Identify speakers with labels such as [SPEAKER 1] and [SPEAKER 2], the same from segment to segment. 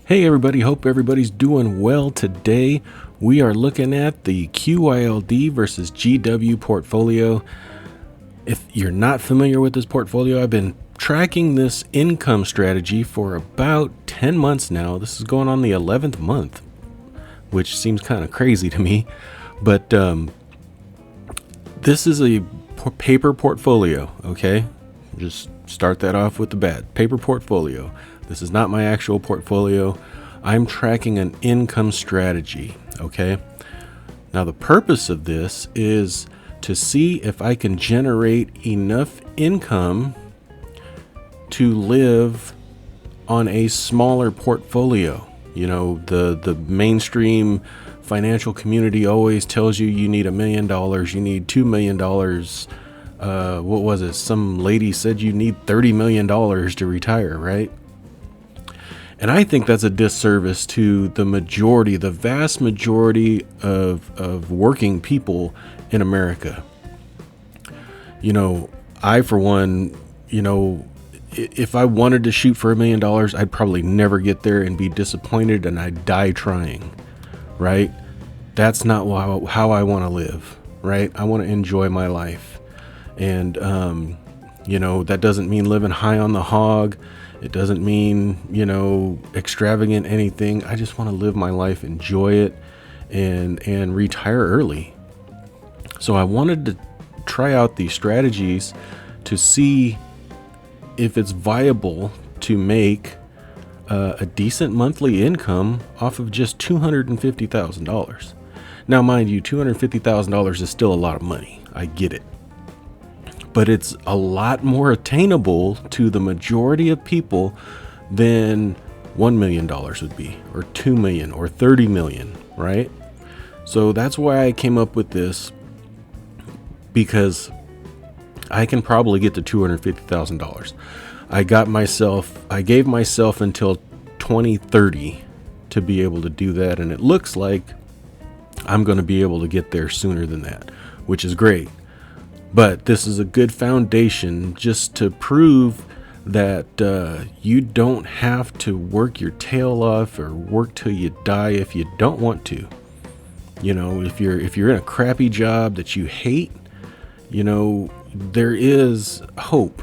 [SPEAKER 1] Hey everybody, hope everybody's doing well today. We are looking at the QYLD versus GW portfolio. If you're not familiar with this portfolio, I've been tracking this income strategy for about 10 months now. This is going on the 11th month, which seems kind of crazy to me. But this is a paper portfolio, okay? Just start that off with the bad. Paper portfolio. This is not my actual portfolio. I'm tracking an income strategy, okay? Now, the purpose of this is to see if I can generate enough income to live on a smaller portfolio. You know, the mainstream financial community always tells you need $1 million, you need $2 million. What was it? Some lady said you need $30 million to retire, right? And I think that's a disservice to the vast majority of working people in America. You know, I, for one, if I wanted to shoot for $1 million, I'd probably never get there and be disappointed and I'd die trying, right? That's not how I want to live, right? I want to enjoy my life. And, that doesn't mean living high on the hog. It doesn't mean, extravagant anything. I just want to live my life, enjoy it, and retire early. So I wanted to try out these strategies to see if it's viable to make a decent monthly income off of just $250,000. Now, mind you, $250,000 is still a lot of money. I get it. But it's a lot more attainable to the majority of people than $1 million would be, or $2 million, or $30 million, right? So that's why I came up with this, because I can probably get to $250,000. I gave myself until 2030 to be able to do that, and it looks like I'm going to be able to get there sooner than that, which is great. But this is a good foundation just to prove that you don't have to work your tail off or work till you die if you don't want to. If you're in a crappy job that you hate, there is hope.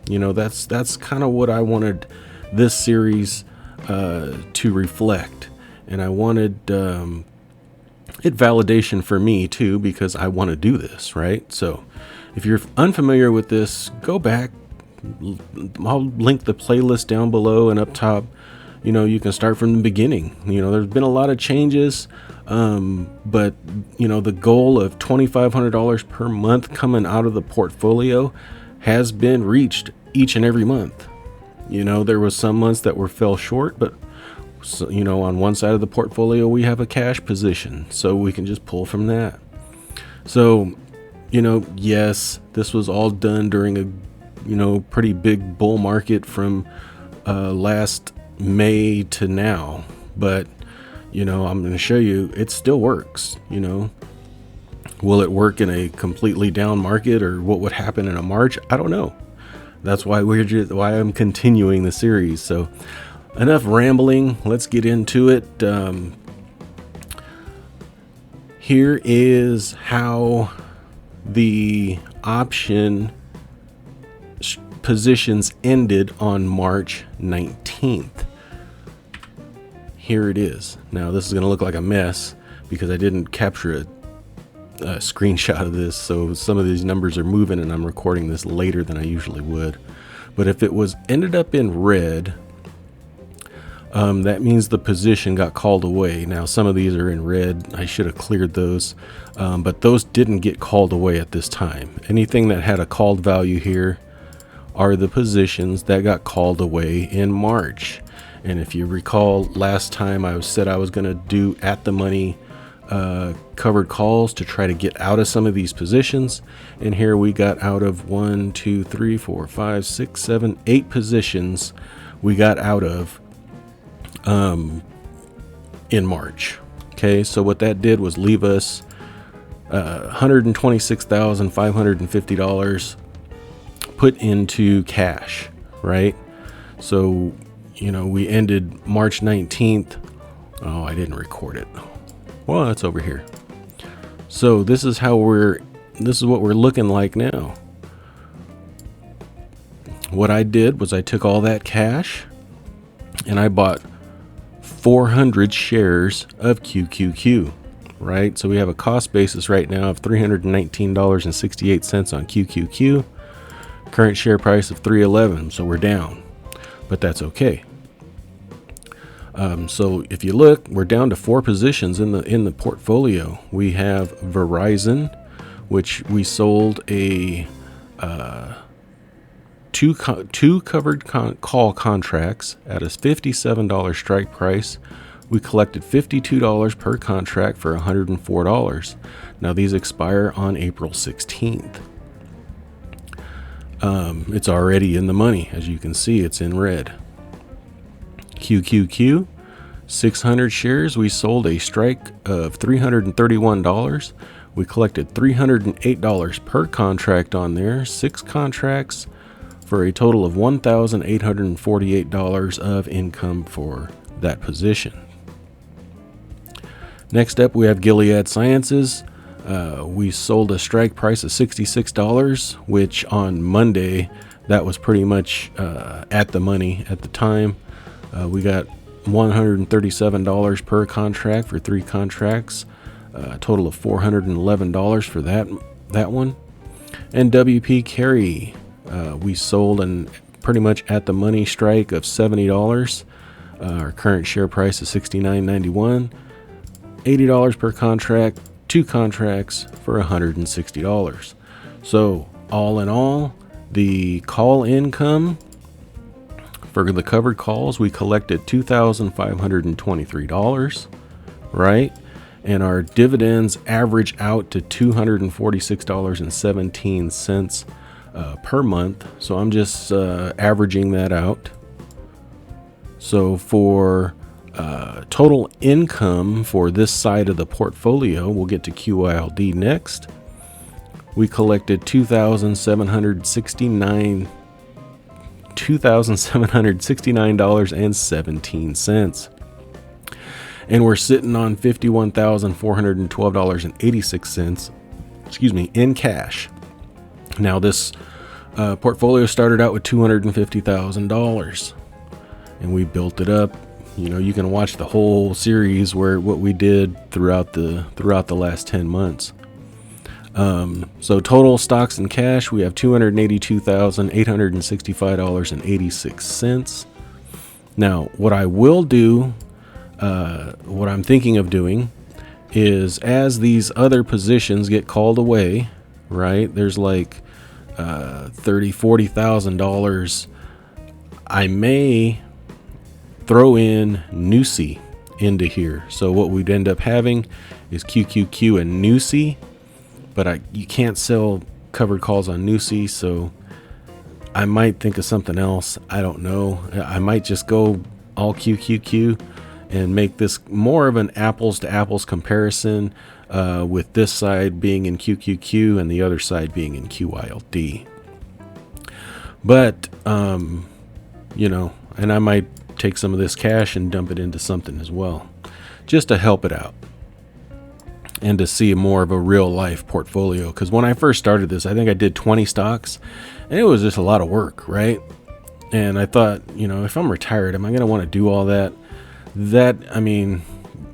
[SPEAKER 1] That's kind of what I wanted this series to reflect, and I wanted it validation for me too, because I want to do this, right? So if you're unfamiliar with this, go back. I'll link the playlist down below and up top. You can start from the beginning. There's been a lot of changes, but the goal of $2,500 per month coming out of the portfolio has been reached each and every month. There was some months that fell short, but so, on one side of the portfolio, we have a cash position, so we can just pull from that. So, yes, this was all done during a, pretty big bull market from last May to now. But, I'm going to show you it still works. Will it work in a completely down market, or what would happen in a March? I don't know. That's why why I'm continuing the series. So, enough rambling. Let's get into it. Here is how the option positions ended on March 19th. Here it is. Now, this is going to look like a mess because I didn't capture a screenshot of this. So some of these numbers are moving, and I'm recording this later than I usually would. But if it ended up in red, that means the position got called away. Now, some of these are in red. I should have cleared those, but those didn't get called away at this time. Anything that had a called value here are the positions that got called away in March. And if you recall, last time I said I was going to do at the money covered calls to try to get out of some of these positions. And here we got out of 1, 2, 3, 4, 5, 6, 7, 8 positions we got out of in March. Okay, so what that did was leave us $126,550 put into cash, right? So we ended March 19th. Oh, I didn't record it. Well, that's over here. So this is what we're looking like now. What I did was I took all that cash and I bought 400 shares of QQQ, right? So we have a cost basis right now of $319.68 on QQQ. Current share price of $311, so we're down, but that's okay. So if you look, we're down to 4 positions in the portfolio. We have Verizon, which we sold a two covered call contracts at a $57 strike price. We collected $52 per contract for $104. Now these expire on April 16th. It's already in the money. As you can see, it's in red. QQQ, 600 shares. We sold a strike of $331. We collected $308 per contract on there. 6 contracts for a total of $1,848 of income for that position. Next up, we have Gilead Sciences. We sold a strike price of $66, which on Monday, that was pretty much at the money at the time. We got $137 per contract for 3 contracts, a total of $411 for that one. And WP Carey, we sold an pretty much at the money strike of $70. Our current share price is $69.91. $80 per contract, 2 contracts for $160. So all in all, the call income for the covered calls, we collected $2,523, right? And our dividends average out to $246.17 per month. So I'm just averaging that out. So for total income for this side of the portfolio, we'll get to QYLD next. We collected $2,769.17. And we're sitting on $51,412.86, in cash. Now this portfolio started out with $250,000 and we built it up. You can watch the whole series where what we did throughout the last 10 months. So total stocks and cash, we have $282,865.86. Now, what I will do, what I'm thinking of doing is as these other positions get called away, right? There's like $30,000-$40,000. I may throw in NUSI into here. So what we'd end up having is QQQ and NUSI, but you can't sell covered calls on NUSI, so I might think of something else. I don't know. I might just go all QQQ and make this more of an apples to apples comparison, with this side being in QQQ and the other side being in QYLD. But, and I might take some of this cash and dump it into something as well, just to help it out and to see more of a real life portfolio. Because when I first started this, I think I did 20 stocks and it was just a lot of work, right? And I thought, if I'm retired, am I going to want to do all that?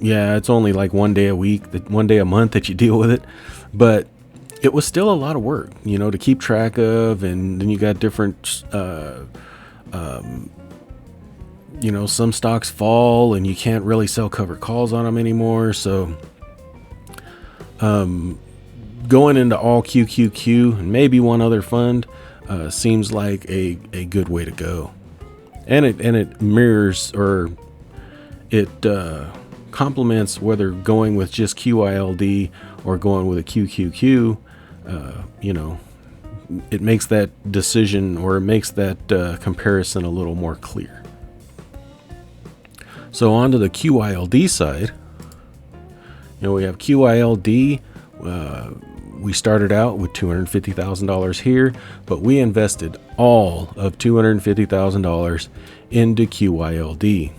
[SPEAKER 1] Yeah, it's only like one day a week, 1 day a month that you deal with it, but it was still a lot of work, to keep track of. And then you got different, some stocks fall and you can't really sell covered calls on them anymore. So, going into all QQQ and maybe one other fund, seems like a good way to go. And it mirrors, or it, complements whether going with just QYLD or going with a QQQ. It makes that decision, or it makes that comparison a little more clear. So on to the QYLD side, we have QYLD. we started out with $250,000 here, but we invested all of $250,000 into QYLD.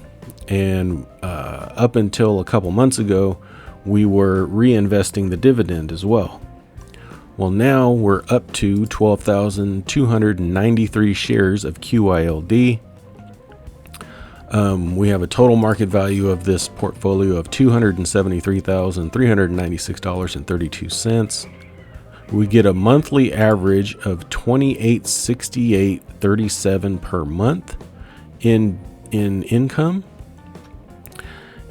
[SPEAKER 1] And up until a couple months ago, we were reinvesting the dividend as well. Well, now we're up to 12,293 shares of QYLD. We have a total market value of this portfolio of $273,396.32. We get a monthly average of $28.6837 per month in income.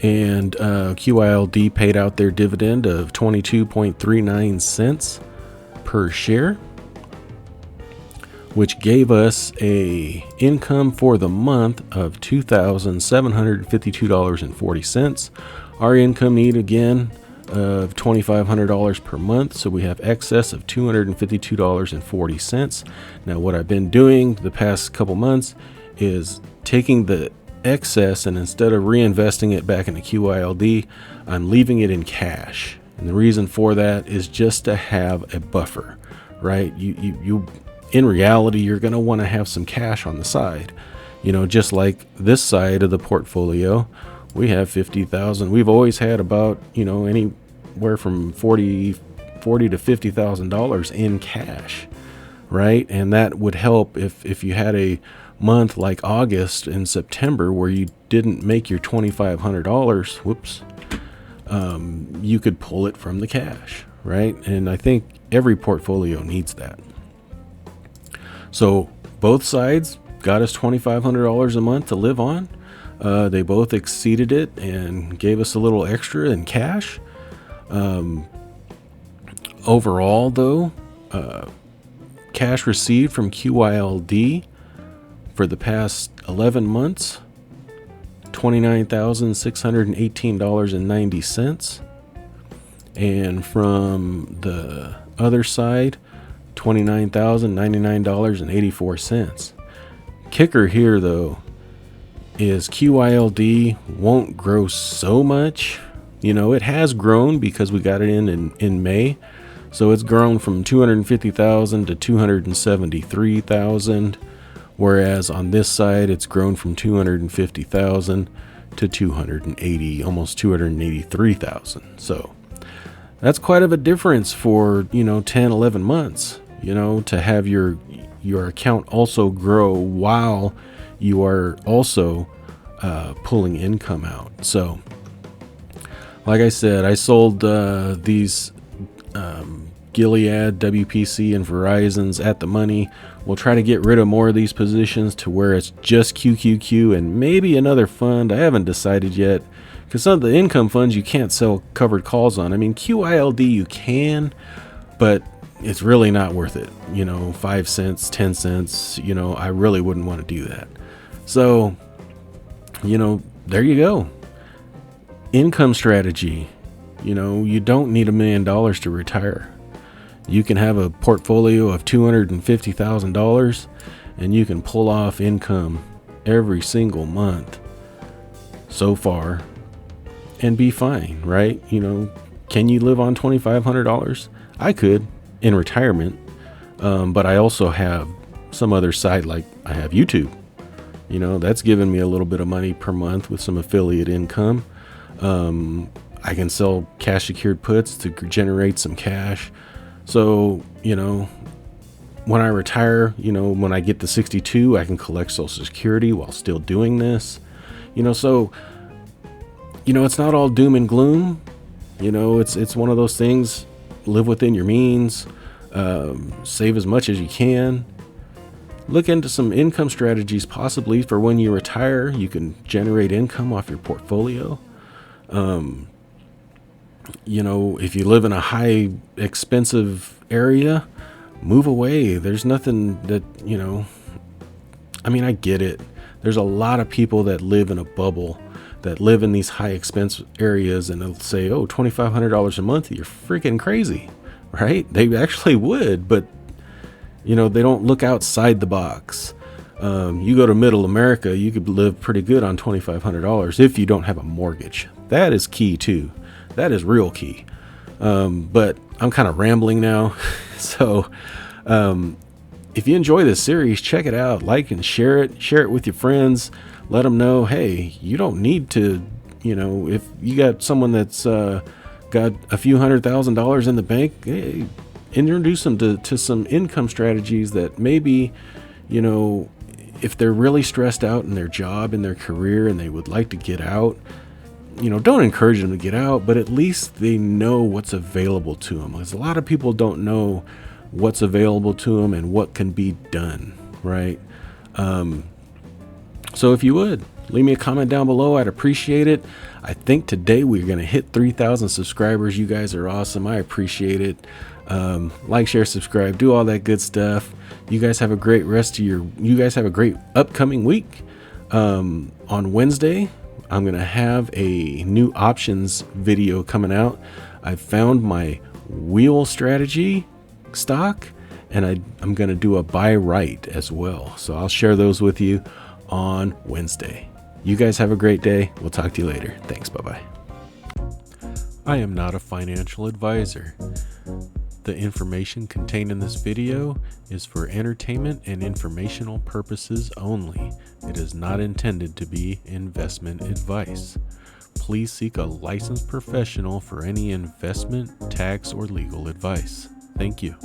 [SPEAKER 1] And QYLD paid out their dividend of 22.39 cents per share, which gave us a income for the month of $2,752.40. Our income need again of $2,500 per month, so we have excess of $252.40. Now, what I've been doing the past couple months is taking the excess, and instead of reinvesting it back into QYLD, I'm leaving it in cash. And the reason for that is just to have a buffer, right? You in reality, you're going to want to have some cash on the side. Just like this side of the portfolio, we have 50,000. We've always had about, anywhere from $40,000 to $50,000 in cash, right? And that would help if you had a month like August and September where you didn't make your $2,500. Whoops. You could pull it from the cash, right? And I think every portfolio needs that. So both sides got us $2,500 a month to live on. They both exceeded it and gave us a little extra in cash. Overall, though, cash received from QYLD for the past 11 months, $29,618.90. And from the other side, $29,099.84. Kicker here, though, is QYLD won't grow so much. It has grown because we got it in May. So it's grown from 250,000 to 273,000. Whereas on this side, it's grown from 250,000 to 280, almost 283,000. So that's quite of a difference for, 10, 11 months, to have your account also grow while you are also pulling income out. So like I said, I sold these Gilead, WPC, and Verizon's at the money. We'll try to get rid of more of these positions to where it's just QQQ and maybe another fund. I haven't decided yet, because some of the income funds you can't sell covered calls on. I mean, QYLD you can, but it's really not worth it. 5 cents, 10 cents, I really wouldn't want to do that. So, there you go. Income strategy. You don't need $1 million to retire. You can have a portfolio of $250,000 and you can pull off income every single month so far and be fine, right? Can you live on $2,500? I could in retirement, but I also have some other side, like I have YouTube. That's giving me a little bit of money per month with some affiliate income. I can sell cash secured puts to generate some cash. So, when I retire, when I get to 62, I can collect Social Security while still doing this. So, it's not all doom and gloom. It's one of those things. Live within your means, save as much as you can. Look into some income strategies possibly for when you retire. You can generate income off your portfolio. If you live in a high expensive area, move away. There's nothing that, I get it. There's a lot of people that live in a bubble, that live in these high expense areas, and they'll say, oh, $2,500 a month, you're freaking crazy, right? They actually would, but they don't look outside the box. You go to middle America, you could live pretty good on $2,500 if you don't have a mortgage. That is key too. That is real key. But I'm kind of rambling now. So if you enjoy this series, check it out, like and share it with your friends. Let them know, hey, you don't need to, if you got someone that's got a few $100,000 in the bank, hey, introduce them to some income strategies that maybe, if they're really stressed out in their job, in their career, and they would like to get out, don't encourage them to get out, but at least they know what's available to them. Because a lot of people don't know what's available to them and what can be done, right? So if you would, leave me a comment down below. I'd appreciate it. I think today we're going to hit 3,000 subscribers. You guys are awesome. I appreciate it. Like, share, subscribe, do all that good stuff. You guys have a great you guys have a great upcoming week. On Wednesday, I'm going to have a new options video coming out. I found my wheel strategy stock, and I'm going to do a buy right as well. So I'll share those with you on Wednesday. You guys have a great day. We'll talk to you later. Thanks. Bye-bye. I am not a financial advisor. The information contained in this video is for entertainment and informational purposes only. It is not intended to be investment advice. Please seek a licensed professional for any investment, tax, or legal advice. Thank you.